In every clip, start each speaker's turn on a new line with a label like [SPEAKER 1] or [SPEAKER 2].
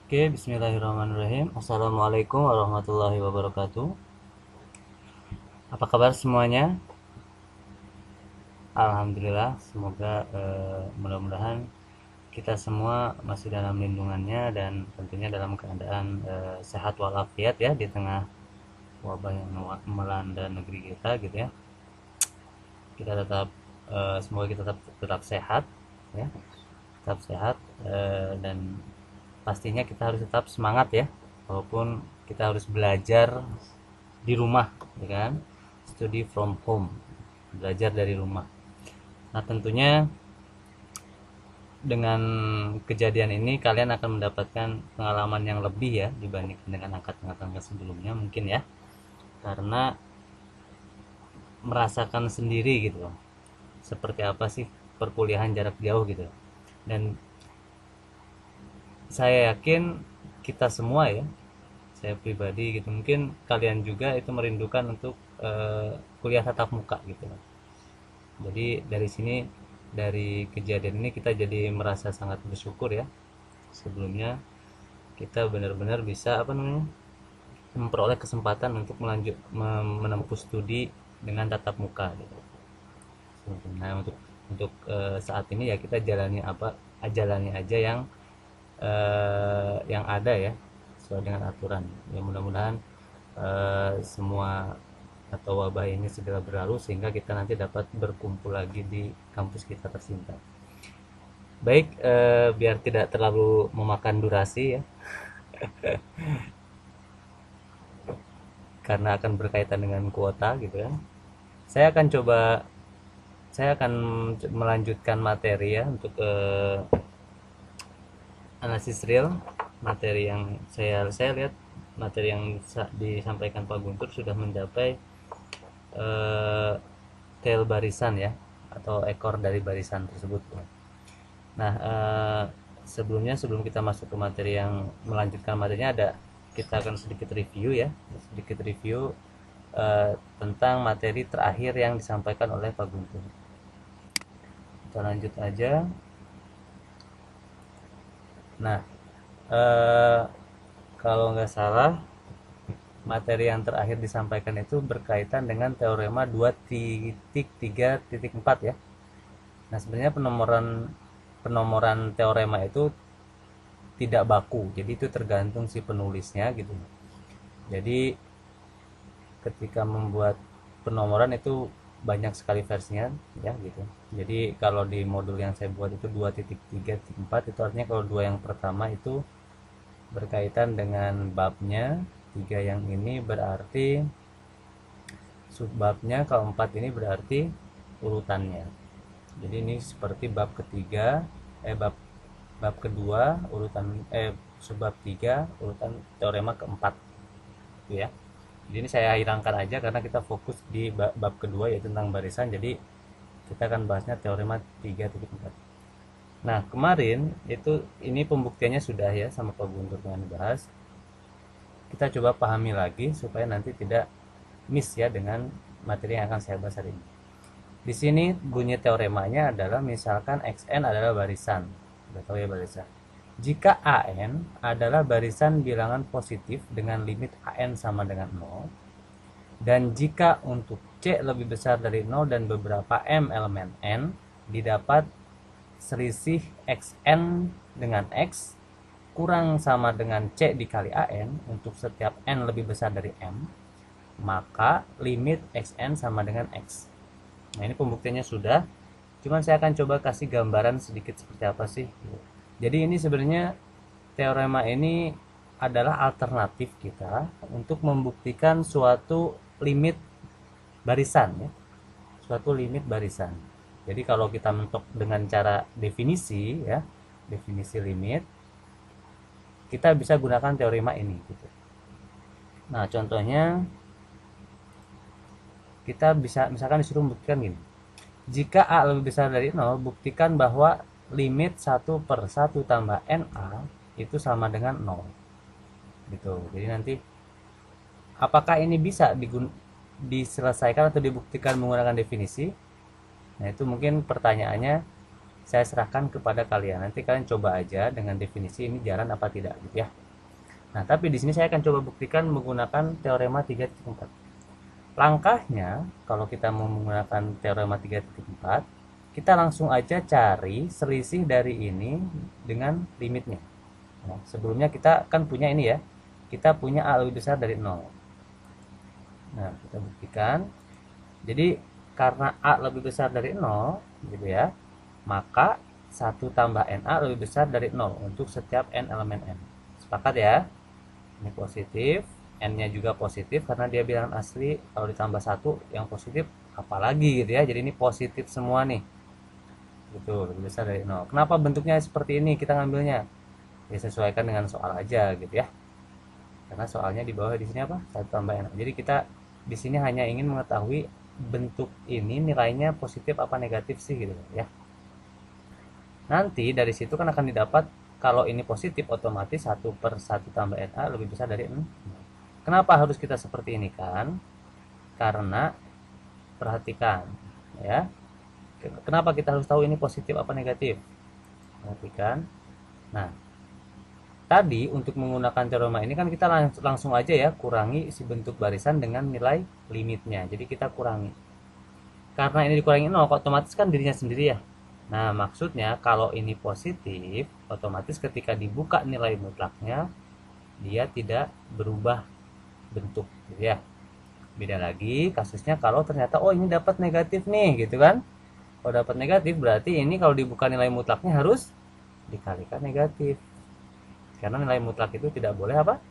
[SPEAKER 1] Oke, bismillahirrahmanirrahim. Assalamualaikum warahmatullahi wabarakatuh. Apa kabar semuanya? Alhamdulillah, semoga mudah-mudahan kita semua masih dalam lindungannya dan tentunya dalam keadaan sehat walafiat ya di tengah wabah yang melanda negeri kita gitu ya. Kita tetap semoga kita tetap sehat ya, tetap sehat dan pastinya kita harus tetap semangat ya, walaupun kita harus belajar di rumah ya kan, study from home, belajar dari rumah. Nah tentunya dengan kejadian ini kalian akan mendapatkan pengalaman yang lebih ya dibandingkan dengan angkatan-angkatan sebelumnya mungkin ya, karena merasakan sendiri gitu loh seperti apa sih perkuliahan jarak jauh gitu. Dan saya yakin kita semua ya, saya pribadi gitu, mungkin kalian juga itu merindukan untuk kuliah tatap muka gitu. Jadi dari sini, dari kejadian ini kita jadi merasa sangat bersyukur ya. Sebelumnya kita benar-benar bisa apa namanya memperoleh kesempatan untuk menempuh studi dengan tatap muka gitu. Nah untuk saat ini ya kita jalani aja yang ada ya, sesuai dengan aturan. Ya mudah-mudahan semua atau wabah ini segera berlalu sehingga kita nanti dapat berkumpul lagi di kampus kita tercinta. Baik, biar tidak terlalu memakan durasi ya, karena akan berkaitan dengan kuota gitu ya. Saya akan coba, saya akan melanjutkan materi ya untuk analisis real. Materi yang saya lihat, materi yang disampaikan Pak Guntur sudah mencapai eh, tail barisan ya, atau ekor dari barisan tersebut. Nah, sebelum kita masuk ke materi yang melanjutkan materinya, kita akan sedikit review ya, sedikit review tentang materi terakhir yang disampaikan oleh Pak Guntur. Kita lanjut aja. Nah, eh, kalau nggak salah materi yang terakhir disampaikan itu berkaitan dengan teorema 2.3.4 ya. Nah, sebenarnya penomoran penomoran teorema itu tidak baku, jadi itu tergantung si penulisnya gitu. Jadi ketika membuat penomoran itu banyak sekali versinya ya gitu. Jadi kalau di modul yang saya buat itu 2.3.4, itu artinya kalau dua yang pertama itu berkaitan dengan babnya, tiga yang ini berarti subbabnya, kalau empat ini berarti urutannya. Jadi ini seperti bab ketiga, bab bab kedua urutan, subbab tiga urutan teorema keempat gitu ya. Jadi ini saya hilangkan aja karena kita fokus di bab kedua yaitu tentang barisan. Jadi kita akan bahasnya teorema 3.4. Nah kemarin itu ini pembuktiannya sudah ya sama Pak Guntur dengan dibahas. Kita coba pahami lagi supaya nanti tidak miss ya dengan materi yang akan saya bahas hari ini. Di sini bunyi teoremanya adalah misalkan xn adalah barisan, udah tahu ya barisan. Jika an adalah barisan bilangan positif dengan limit an sama dengan 0, dan jika untuk c lebih besar dari 0 dan beberapa m elemen n, didapat selisih xn dengan x kurang sama dengan c dikali an untuk setiap n lebih besar dari m, maka limit xn sama dengan x. Nah ini pembuktiannya sudah, cuman saya akan coba kasih gambaran sedikit seperti apa sih. Jadi ini sebenarnya teorema ini adalah alternatif kita untuk membuktikan suatu limit barisan ya, suatu limit barisan. Jadi kalau kita mentok dengan cara definisi ya, definisi limit, kita bisa gunakan teorema ini gitu. Nah contohnya kita bisa misalkan disuruh membuktikan gini, jika A lebih besar dari 0, buktikan bahwa limit 1/1 tambah NA itu sama dengan 0 gitu. Jadi nanti apakah ini bisa diselesaikan atau dibuktikan menggunakan definisi? Nah itu mungkin pertanyaannya saya serahkan kepada kalian. Nanti kalian coba aja dengan definisi ini jalan apa tidak gitu ya. Nah, tapi di sini saya akan coba buktikan menggunakan teorema 3.4. Langkahnya kalau kita mau menggunakan teorema 3.4, kita langsung aja cari selisih dari ini dengan limitnya. Nah, sebelumnya kita kan punya ini ya. Kita punya A lebih besar dari 0. Nah, kita buktikan. Jadi karena A lebih besar dari 0 gitu ya, maka 1 tambah NA lebih besar dari 0 untuk setiap N elemen N. Sepakat ya? Ini positif, N-nya juga positif karena dia bilangan asli. Kalau ditambah 1 yang positif apalagi gitu ya. Jadi ini positif semua nih. Gitu, lebih besar dari 0. Kenapa bentuknya seperti ini kita ngambilnya? Ya sesuaikan dengan soal aja gitu ya. Karena soalnya di bawah di sini apa? 1 tambah NA. Jadi kita di sini hanya ingin mengetahui bentuk ini nilainya positif apa negatif sih gitu ya. Nanti dari situ kan akan didapat kalau ini positif otomatis 1/1 tambah NA lebih besar dari 0. Kenapa harus kita seperti ini kan? Karena perhatikan ya. Kenapa kita harus tahu ini positif apa negatif? Perhatikan. Nah, tadi untuk menggunakan teorema ini kan kita langsung aja ya kurangi si bentuk barisan dengan nilai limitnya. Jadi kita kurangi. Karena ini dikurangi 0, otomatis kan dirinya sendiri ya. Nah, maksudnya kalau ini positif, otomatis ketika dibuka nilai mutlaknya, dia tidak berubah bentuk, gitu ya. Beda lagi kasusnya kalau ternyata, oh ini dapat negatif nih, gitu kan. Kalau dapat negatif, berarti ini kalau dibuka nilai mutlaknya harus dikalikan negatif. Karena nilai mutlak itu tidak boleh apa?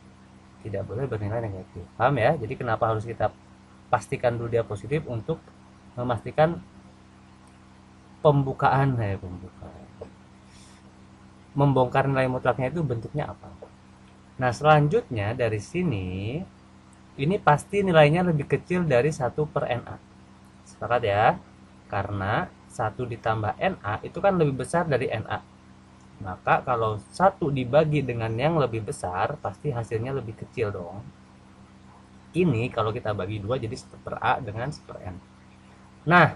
[SPEAKER 1] Tidak boleh bernilai negatif. Paham ya? Jadi kenapa harus kita pastikan dulu dia positif untuk memastikan pembukaan membongkar nilai mutlaknya itu bentuknya apa. Nah, selanjutnya dari sini ini pasti nilainya lebih kecil dari 1/NA. Sepakat ya? Karena 1 ditambah NA itu kan lebih besar dari NA. Maka kalau 1 dibagi dengan yang lebih besar pasti hasilnya lebih kecil dong. Ini kalau kita bagi 2 jadi 1/A dengan 1/N. Nah,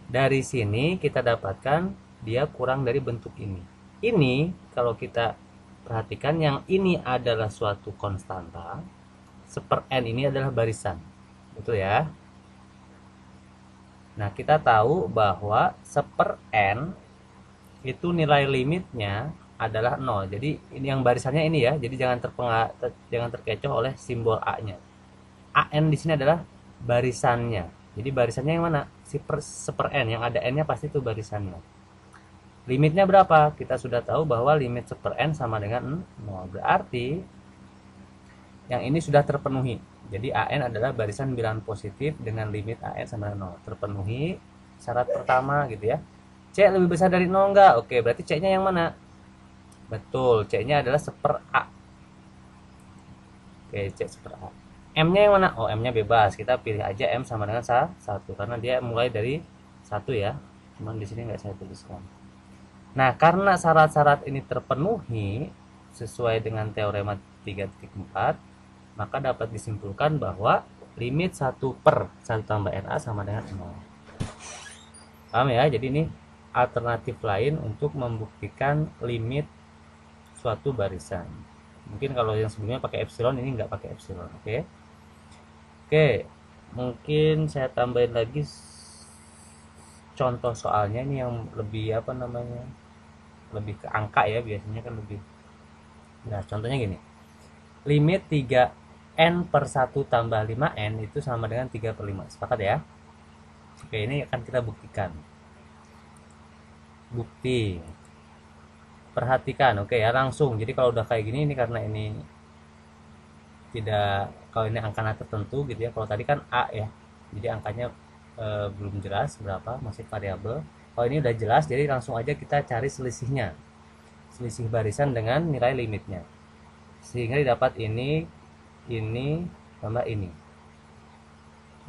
[SPEAKER 1] dari sini kita dapatkan dia kurang dari bentuk ini. Ini kalau kita perhatikan yang ini adalah suatu konstanta, 1/N ini adalah barisan. Betul ya? Nah, kita tahu bahwa 1/N itu nilai limitnya adalah 0. Jadi ini yang barisannya ini ya. Jadi jangan terkecoh oleh simbol A-nya. AN di sini adalah barisannya. Jadi barisannya yang mana? 1/N, yang ada N-nya pasti itu barisannya. Limitnya berapa? Kita sudah tahu bahwa limit 1/N sama dengan 0. Berarti yang ini sudah terpenuhi. Jadi AN adalah barisan bilangan positif dengan limit AN sama dengan 0. Terpenuhi syarat pertama gitu ya. C lebih besar dari 0 enggak? Oke, berarti C-nya yang mana? Betul, C-nya adalah 1/A. Oke, C 1/A. M-nya yang mana? Oh, M-nya bebas. Kita pilih aja M sama dengan 1 karena dia mulai dari 1 ya. Cuman di sini nggak saya tuliskan. Nah, karena syarat-syarat ini terpenuhi sesuai dengan teorema 3.4, maka dapat disimpulkan bahwa limit 1/1 tambah NA sama dengan 0. Paham ya? Jadi ini alternatif lain untuk membuktikan limit suatu barisan. Mungkin kalau yang sebelumnya pakai epsilon, ini nggak pakai epsilon. Oke, mungkin saya tambahin lagi contoh soalnya ini yang lebih lebih ke angka ya, biasanya kan lebih. Nah, contohnya gini, limit 3n/1 tambah 5n itu sama dengan 3/5. Sepakat ya? Oke, ini akan kita buktikan. Bukti, perhatikan. Oke ya, langsung. Jadi kalau udah kayak gini, ini karena ini tidak, kalau ini angka tertentu gitu ya. Kalau tadi kan A ya, jadi angkanya belum jelas berapa, masih variabel. Kalau ini udah jelas, jadi langsung aja kita cari selisihnya, selisih barisan dengan nilai limitnya, sehingga didapat ini tambah ini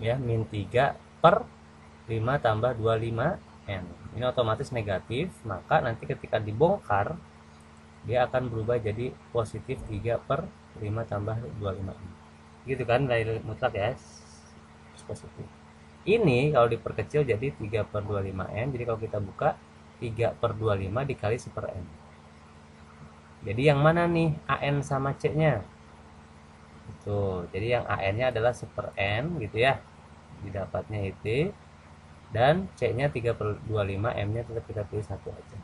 [SPEAKER 1] ya, min 3/5 tambah 25n. Ini otomatis negatif, maka nanti ketika dibongkar dia akan berubah jadi positif 3/5 tambah 25n. Gitu kan nilai mutlak ya, positif. Ini kalau diperkecil jadi 3/25n. Jadi kalau kita buka 3/25 dikali 1/n. Jadi yang mana nih AN sama C-nya? Tuh, jadi yang AN-nya adalah 1/n gitu ya. Didapatnya itu. Dan C-nya 3/25, M-nya tetap kita pilih 1 aja.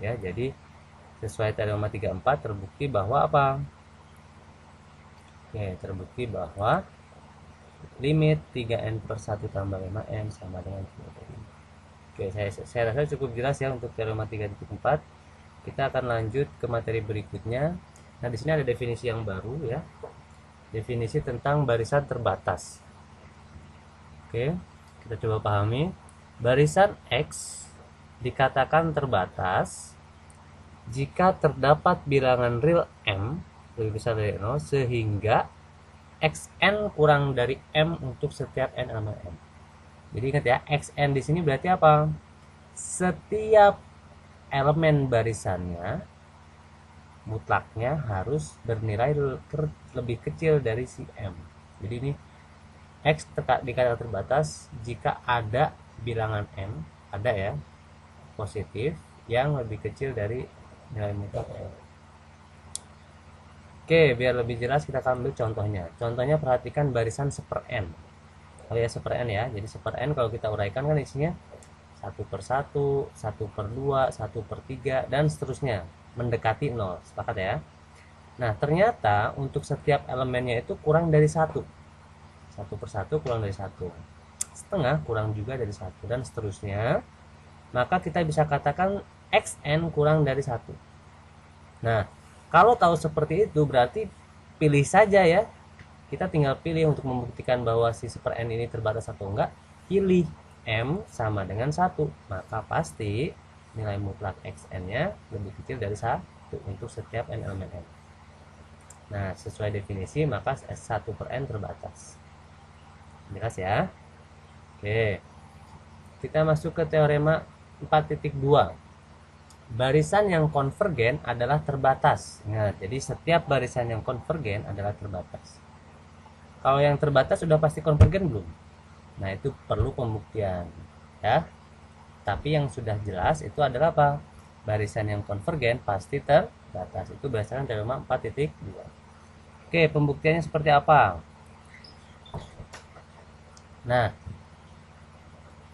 [SPEAKER 1] Ya, jadi sesuai teorema 34 terbukti bahwa apa? Oke, terbukti bahwa limit 3n/1 tambah 5n sama dengan 3/5. Oke, saya rasa cukup jelas ya untuk teorema 3.4. Kita akan lanjut ke materi berikutnya. Nah, di sini ada definisi yang baru ya. Definisi tentang barisan terbatas. Oke, kita coba pahami. Barisan X dikatakan terbatas jika terdapat bilangan real M lebih besar dari 0 sehingga Xn kurang dari M untuk setiap n elemen M. Jadi ingat ya, Xn di sini berarti apa? Setiap elemen barisannya mutlaknya harus bernilai lebih kecil dari si M. Jadi ini X dikatakan terbatas jika ada bilangan M, ada ya, positif yang lebih kecil dari nilai mutlak M. Oke, biar lebih jelas kita akan ambil contohnya. Contohnya perhatikan barisan 1/n. Oh ya, 1/n ya. Jadi 1/n kalau kita uraikan kan isinya 1/1, 1/2, 1/3 dan seterusnya mendekati 0. Sepakat ya? Nah, ternyata untuk setiap elemennya itu kurang dari 1. 1/1 kurang dari 1. Setengah kurang juga dari 1 dan seterusnya. Maka kita bisa katakan Xn kurang dari 1. Nah, kalau tahu seperti itu berarti pilih saja ya. Kita tinggal pilih untuk membuktikan bahwa si 1/n ini terbatas atau enggak. Pilih M sama dengan 1. Maka pasti nilai mutlak Xn-nya lebih kecil dari 1 untuk setiap n elemen M. Nah, sesuai definisi maka S1/n terbatas. Jelas ya? Oke. Kita masuk ke teorema 4.2. Barisan yang konvergen adalah terbatas. Nah, jadi setiap barisan yang konvergen adalah terbatas. Kalau yang terbatas sudah pasti konvergen belum? Nah, itu perlu pembuktian ya. Tapi yang sudah jelas itu adalah apa? Barisan yang konvergen pasti terbatas. Itu berdasarkan teorema 4.2. Oke, pembuktiannya seperti apa? Nah,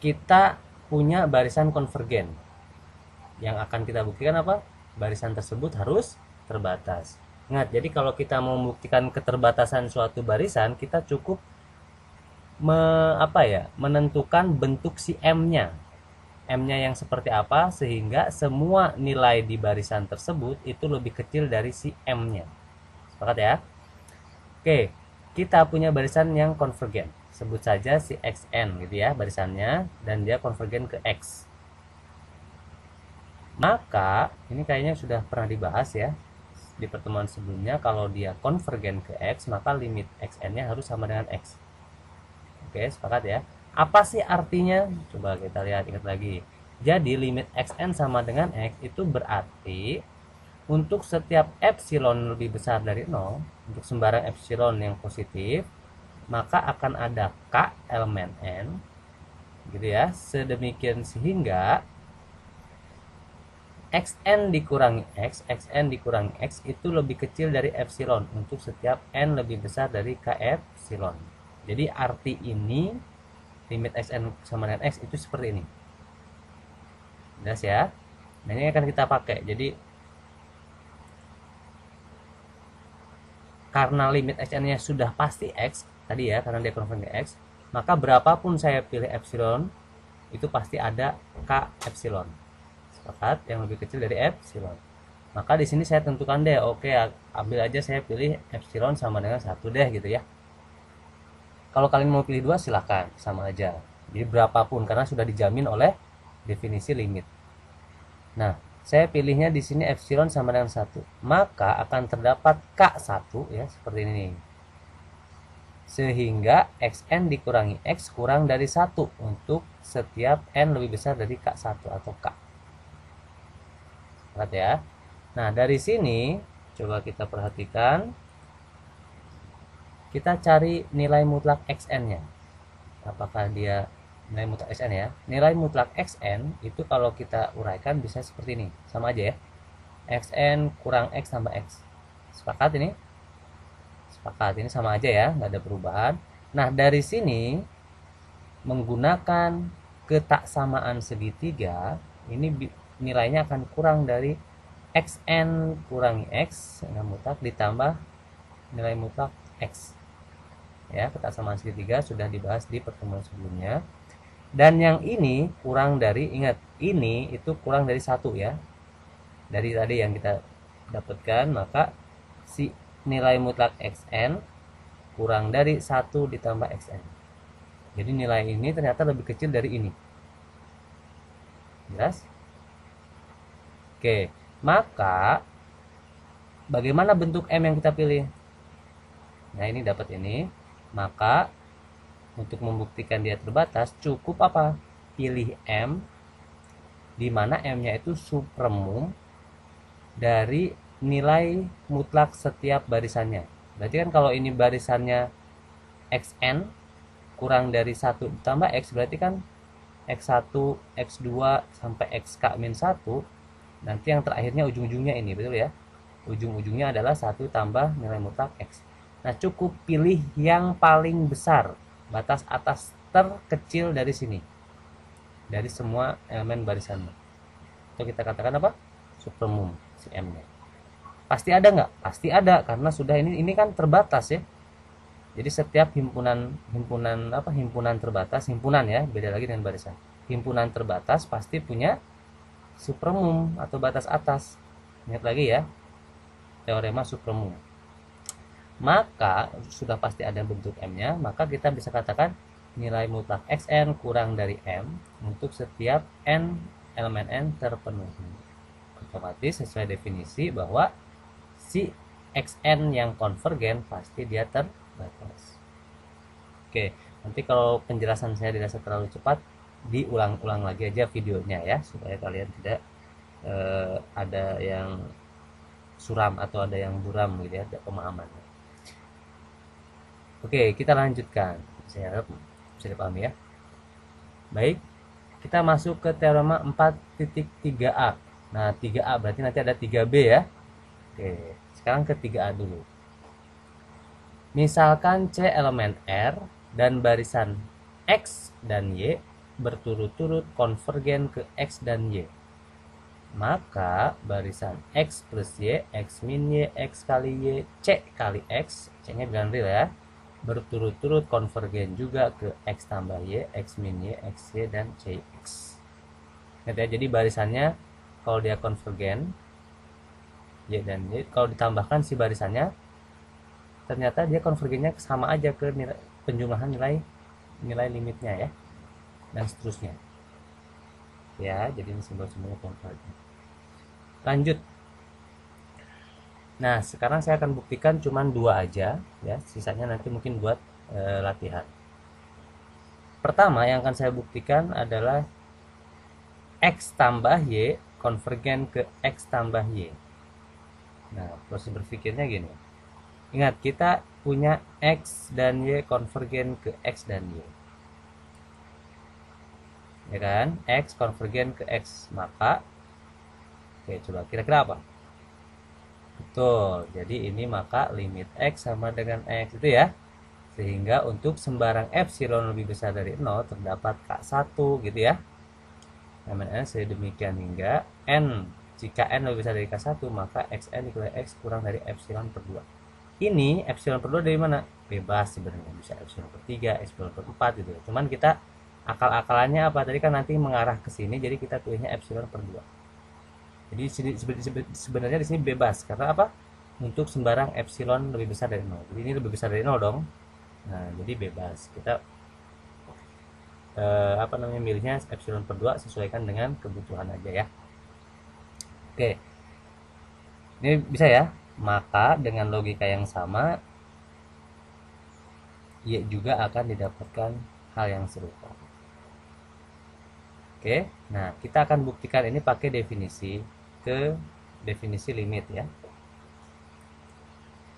[SPEAKER 1] kita punya barisan konvergen. Yang akan kita buktikan apa? Barisan tersebut harus terbatas. Ingat, jadi kalau kita mau membuktikan keterbatasan suatu barisan, kita cukup menentukan bentuk si M-nya. M-nya yang seperti apa sehingga semua nilai di barisan tersebut itu lebih kecil dari si M-nya. Sepakat ya? Oke, kita punya barisan yang konvergen. Sebut saja si Xn gitu ya barisannya dan dia konvergen ke X. Maka ini kayaknya sudah pernah dibahas ya di pertemuan sebelumnya. Kalau dia konvergen ke X maka limit Xn-nya harus sama dengan X. Oke, sepakat ya. Apa sih artinya? Coba kita lihat, ingat lagi. Jadi limit Xn sama dengan X itu berarti untuk setiap epsilon lebih besar dari 0, untuk sembarang epsilon yang positif, maka akan ada K elemen N gitu ya. Sedemikian sehingga Xn dikurangi X itu lebih kecil dari epsilon untuk setiap N lebih besar dari K epsilon. Jadi arti ini limit Xn sama dengan X itu seperti ini. Jelas ya? Nah, ini akan kita pakai. Jadi karena limit Xn-nya sudah pasti X tadi ya, karena dia konvergen ke X, maka berapapun saya pilih epsilon itu pasti ada K epsilon. Sepakat, yang lebih kecil dari epsilon. Maka di sini saya tentukan deh, oke, ambil aja saya pilih epsilon sama dengan 1 deh gitu ya. Kalau kalian mau pilih 2 silahkan, sama aja. Jadi berapapun karena sudah dijamin oleh definisi limit. Nah, saya pilihnya di sini epsilon sama dengan 1. Maka akan terdapat K1 ya, seperti ini. Sehingga Xn dikurangi X kurang dari 1 untuk setiap N lebih besar dari K1 atau K. Lihat ya. Nah, dari sini coba kita perhatikan. Kita cari nilai mutlak Xn-nya. Apakah dia nilai mutlak xn ya. Nilai mutlak xn itu kalau kita uraikan bisa seperti ini, sama aja ya. Xn kurang x tambah x. Sepakat ini? Sepakat, ini sama aja ya, nggak ada perubahan. Nah, dari sini menggunakan ketaksamaan segitiga, ini nilainya akan kurang dari xn kurangi x nilai mutlak ditambah nilai mutlak x. Ya, ketaksamaan segitiga sudah dibahas di pertemuan sebelumnya. Dan yang ini kurang dari, ingat, ini itu kurang dari 1 ya. Dari tadi yang kita dapatkan, maka si nilai mutlak xn kurang dari 1 ditambah xn. Jadi nilai ini ternyata lebih kecil dari ini. Jelas? Oke, maka bagaimana bentuk M yang kita pilih? Nah, ini dapat ini. Maka untuk membuktikan dia terbatas, cukup apa? Pilih M, di mana M-nya itu supremum dari nilai mutlak setiap barisannya. Berarti kan kalau ini barisannya xn kurang dari 1 ditambah x, berarti kan x1, x2 sampai xk-1, nanti yang terakhirnya ujung-ujungnya ini, betul ya? Ujung-ujungnya adalah 1 tambah nilai mutlak x. Nah, cukup pilih yang paling besar, batas atas terkecil dari sini, dari semua elemen barisannya. Itu kita katakan apa? Supremum si M-nya. Pasti ada nggak? Pasti ada, karena sudah ini kan terbatas ya. Jadi setiap himpunan terbatas, himpunan ya, beda lagi dengan barisan. Himpunan terbatas pasti punya supremum atau batas atas. Ingat lagi ya, teorema supremum. Maka sudah pasti ada bentuk M-nya, maka kita bisa katakan nilai mutlak xn kurang dari M untuk setiap n elemen n terpenuhi. Otomatis sesuai definisi bahwa si xn yang konvergen pasti dia terbatas. Oke, nanti kalau penjelasan saya dirasa terlalu cepat, diulang-ulang lagi aja videonya ya, supaya kalian tidak ada yang suram atau ada yang buram gitu ya, ada pemahamannya. Oke, kita lanjutkan. Saya harap bisa dipahami ya. Baik, kita masuk ke teorema 4.3a. Nah, 3a berarti nanti ada 3b ya. Oke, sekarang ke 3a dulu. Misalkan C elemen R dan barisan X dan Y berturut-turut konvergen ke X dan Y. Maka barisan X plus Y, X min Y, X kali Y, C kali X, C-nya bilang real ya, berturut-turut konvergen juga ke X tambah Y, X min Y, X Y, dan CX. Ya, jadi barisannya kalau dia konvergen Y dan Y, kalau ditambahkan si barisannya, ternyata dia konvergennya sama aja ke nilai, penjumlahan nilai limitnya ya, dan seterusnya. Ya, jadi ini simbol-simbolnya konvergen. Lanjut. Nah, sekarang saya akan buktikan cuma 2 aja ya, sisanya nanti mungkin buat latihan. Pertama yang akan saya buktikan adalah X tambah Y konvergen ke X tambah Y. Nah, proses berpikirnya gini. Ingat, kita punya X dan Y konvergen ke X dan Y. Ya kan? X konvergen ke X, maka oke, coba kira-kira apa? Betul, jadi ini maka limit X sama dengan X itu ya. Sehingga untuk sembarang epsilon lebih besar dari 0 terdapat K1 gitu ya. Namanya sedemikian hingga N, jika N lebih besar dari K1 maka Xn dikali X kurang dari epsilon per 2. Ini epsilon per 2 dari mana? Bebas sebenarnya, bisa epsilon per 3, epsilon per 4 gitu. Cuman kita akal-akalannya apa? Tadi kan nanti mengarah ke sini, jadi kita pilihnya epsilon per 2. Jadi sebenarnya di sini bebas karena apa? Untuk sembarang epsilon lebih besar dari 0. Jadi ini lebih besar dari 0 dong. Nah, jadi bebas. Kita milihnya epsilon per 2 sesuaikan dengan kebutuhan aja ya. Oke. Ini bisa ya. Maka dengan logika yang sama Y juga akan didapatkan hal yang serupa. Oke. Nah, kita akan buktikan ini pakai definisi definisi limit ya.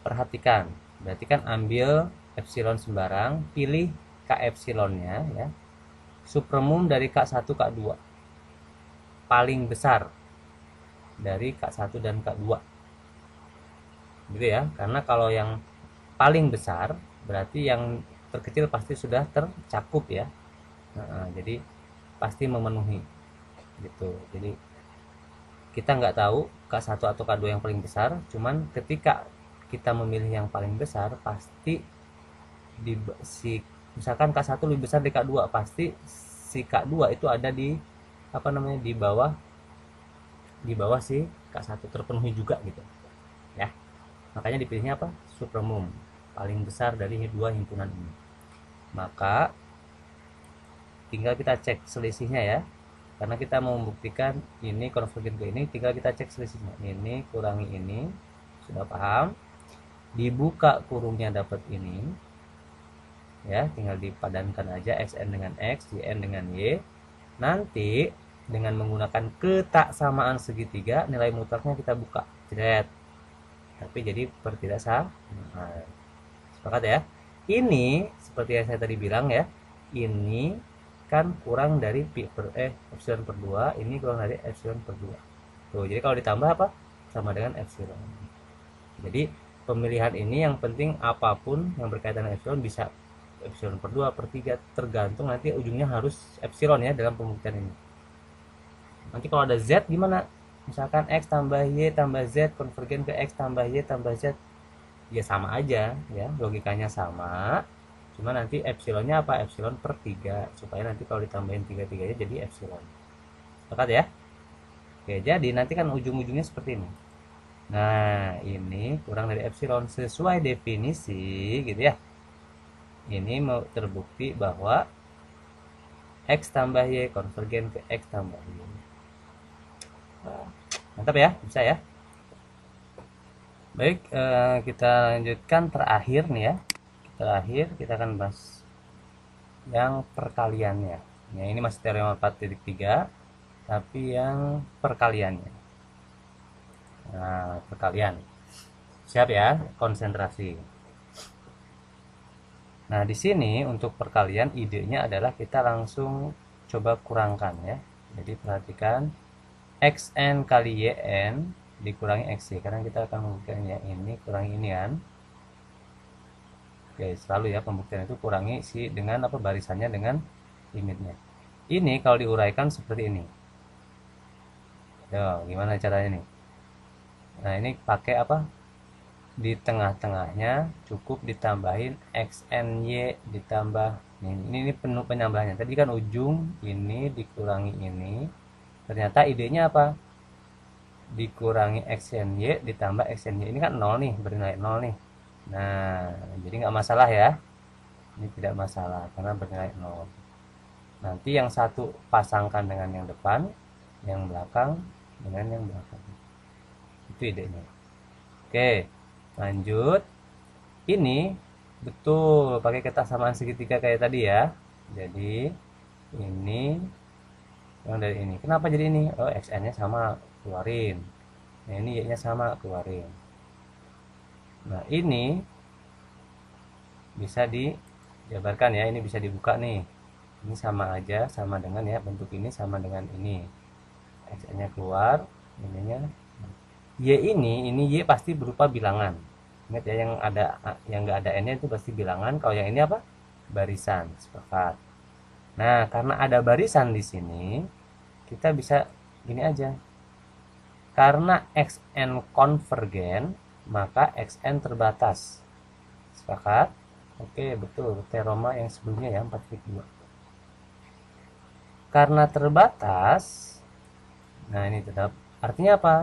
[SPEAKER 1] Perhatikan, berarti kan ambil epsilon sembarang, pilih K epsilonnya ya, supremum dari K1 K2 paling besar dari K1 dan K2 gitu ya, karena kalau yang paling besar berarti yang terkecil pasti sudah tercakup ya. Nah, jadi pasti memenuhi gitu. Jadi kita nggak tahu K1 atau K2 yang paling besar, cuman ketika kita memilih yang paling besar pasti di misalkan K1 lebih besar di K2, pasti si K2 itu ada di apa namanya, di bawah si K1 terpenuhi juga gitu ya. Makanya dipilihnya apa? Supremum, paling besar dari dua himpunan ini. Maka tinggal kita cek selisihnya ya, karena kita mau membuktikan ini konvergen ke ini, tinggal kita cek selisihnya. Ini kurangi ini, sudah paham? Dibuka kurungnya dapat ini ya, tinggal dipadankan aja xn dengan x, yn dengan y. Nanti dengan menggunakan ketaksamaan segitiga, nilai mutlaknya kita buka, jret, tapi jadi tidak sama. Nah, sepakat ya? Ini seperti yang saya tadi bilang ya, ini kan kurang dari epsilon per 2, ini kurang dari epsilon per 2. Tuh, jadi kalau ditambah apa? Sama dengan epsilon. Jadi pemilihan ini yang penting, apapun yang berkaitan dengan epsilon bisa epsilon per 2, per 3, tergantung nanti ujungnya harus epsilon ya dalam pembuktian ini. Nanti kalau ada z gimana? Misalkan x tambah y tambah z konvergen ke x tambah y tambah z, ya sama aja ya, logikanya sama, cuma nanti epsilonnya apa? Epsilon per 3, supaya nanti kalau ditambahin 3-3 nya jadi epsilon. Sepakat ya? Oke, jadi nanti kan ujung-ujungnya seperti ini. Nah, ini kurang dari epsilon sesuai definisi gitu ya. Ini mau terbukti bahwa x tambah y konvergen ke x tambah y. Mantap ya, bisa ya. Baik, kita lanjutkan terakhir nih ya. Terakhir kita akan bahas yang perkaliannya. Ya, ini masih teorema 4.3, tapi yang perkaliannya. Nah, perkalian. Siap ya, konsentrasi. Nah, di sini untuk perkalian idenya adalah kita langsung coba kurangkan ya. Jadi perhatikan xn kali yn dikurangi xy, karena kita akan membuktikan ya, ini kurangi ini kan. Oke, selalu ya pembuktian itu kurangi si dengan apa, barisannya dengan limitnya. Ini kalau diuraikan seperti ini. Yo, gimana caranya nih? Nah, ini pakai apa? Di tengah-tengahnya cukup ditambahin xny ditambah ini penuh penambahannya. Tadi kan ujung ini dikurangi ini. Ternyata idenya apa? Dikurangi xny ditambah xny. Ini kan 0 nih, bernilai 0 nih. Nah, jadi nggak masalah ya. Ini tidak masalah karena bernilai 0. Nanti yang satu pasangkan dengan yang depan, yang belakang dengan yang belakang. Itu idenya. Oke, lanjut. Ini betul pakai ketaksamaan segitiga kayak tadi ya. Jadi ini yang dari ini. Kenapa jadi ini? Oh, xn-nya sama, keluarin. Nah, ini y-nya sama, keluarin. Nah, ini bisa dijabarkan ya, ini bisa dibuka nih. Ini sama aja, sama dengan ya, bentuk ini sama dengan ini. xn-nya keluar, ininya. Y ini y pasti berupa bilangan. Ingat ya, yang nggak ada n-nya itu pasti bilangan. Kalau yang ini apa? Barisan. Sepakat. Nah, karena ada barisan di sini, kita bisa gini aja. Karena xn konvergen, maka xn terbatas. Sepakat? Oke, betul. Teorema yang sebelumnya ya, 4.2. Karena terbatas, nah ini tetap. Artinya apa?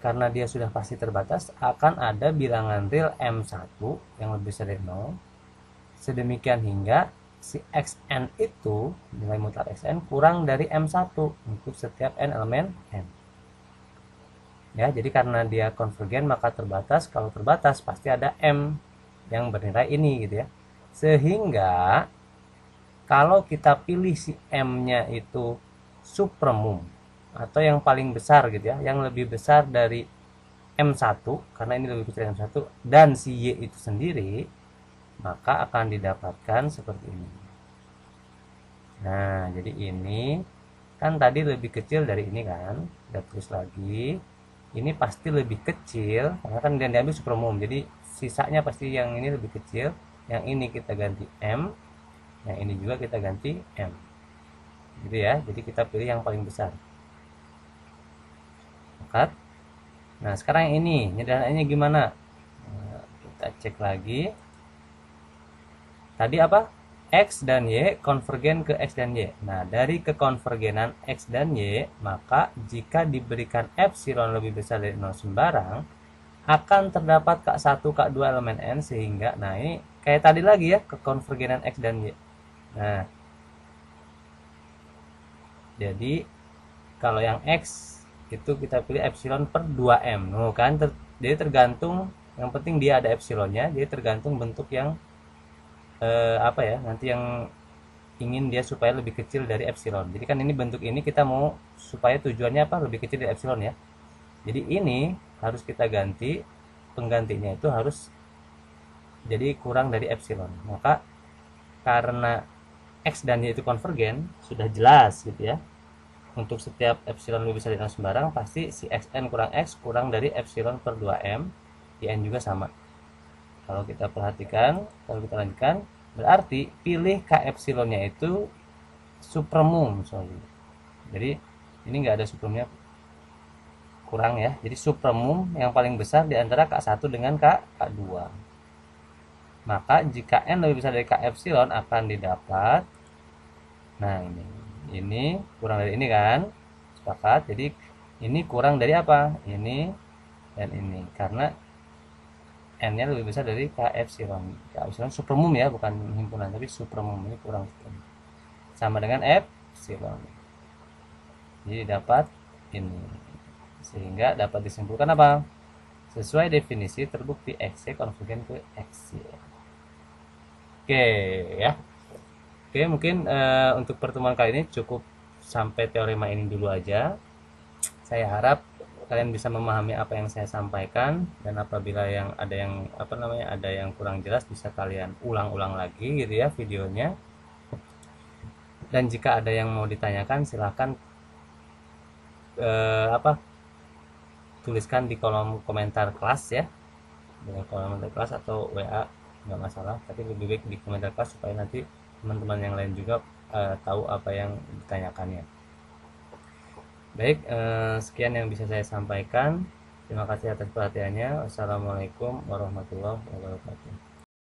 [SPEAKER 1] Karena dia sudah pasti terbatas, akan ada bilangan real M1 yang lebih besar dari 0. Sedemikian hingga si xn itu, nilai mutlak xn, kurang dari M1 untuk setiap n elemen n. Ya, jadi karena dia konvergen maka terbatas. Kalau terbatas pasti ada M yang bernilai ini gitu ya. Sehingga kalau kita pilih si M-nya itu supremum atau yang paling besar gitu ya, yang lebih besar dari M1, karena ini lebih besar dari M1, dan si Y itu sendiri, maka akan didapatkan seperti ini. Nah, jadi ini kan tadi lebih kecil dari ini kan, kita tulis lagi. Ini pasti lebih kecil karena kan dia diambil supermum, jadi sisanya pasti yang ini lebih kecil. Yang ini kita ganti M, yang ini juga kita ganti M, gitu ya. Jadi kita pilih yang paling besar. Angkat. Nah, sekarang yang ini nyederhanainnya gimana? Nah, kita cek lagi. Tadi apa? X dan Y konvergen ke X dan Y. Nah, dari kekonvergenan X dan Y, maka jika diberikan epsilon lebih besar dari 0 sembarang, akan terdapat K1, K2 elemen N sehingga, nah ini kayak tadi lagi ya, kekonvergenan X dan Y. Nah, jadi kalau yang X itu kita pilih epsilon per 2M. Nah, kan jadi tergantung, yang penting dia ada epsilonnya, jadi tergantung bentuk yang apa ya, nanti yang ingin dia supaya lebih kecil dari epsilon. Jadi kan ini bentuk ini kita mau supaya tujuannya apa, lebih kecil dari epsilon ya. Jadi ini harus kita ganti, penggantinya itu harus jadi kurang dari epsilon. Maka karena X dan Y itu konvergen, sudah jelas gitu ya, untuk setiap epsilon lebih besar dari 0 sembarang, pasti si xn kurang x kurang dari epsilon per 2m, di n juga sama. Kalau kita perhatikan, kalau kita lanjutkan, berarti pilih k epsilonnya itu supremum, sorry. Jadi ini nggak ada supremumnya, kurang ya. Jadi supremum yang paling besar di antara K1 dengan K2. Maka jika n lebih besar dari K epsilon akan didapat, nah ini kurang dari ini kan, sepakat. Jadi ini kurang dari apa? Ini dan ini, karena n-nya lebih besar dari K epsilon. K epsilon supremum ya, bukan himpunan, tapi supremum, ini kurang supremum. Sama dengan epsilon. Jadi dapat ini. Sehingga dapat disimpulkan apa? Sesuai definisi terbukti X konvergen ke X. Oke ya. Oke, mungkin untuk pertemuan kali ini cukup sampai teorema ini dulu aja. Saya harap kalian bisa memahami apa yang saya sampaikan, dan apabila yang ada yang kurang jelas bisa kalian ulang-ulang lagi gitu ya videonya. Dan jika ada yang mau ditanyakan silahkan tuliskan di kolom komentar kelas ya, di kolom komentar kelas atau WA, nggak masalah, tapi lebih baik di komentar kelas supaya nanti teman-teman yang lain juga tahu apa yang ditanyakannya. Baik, sekian yang bisa saya sampaikan. Terima kasih atas perhatiannya. Wassalamualaikum warahmatullahi wabarakatuh.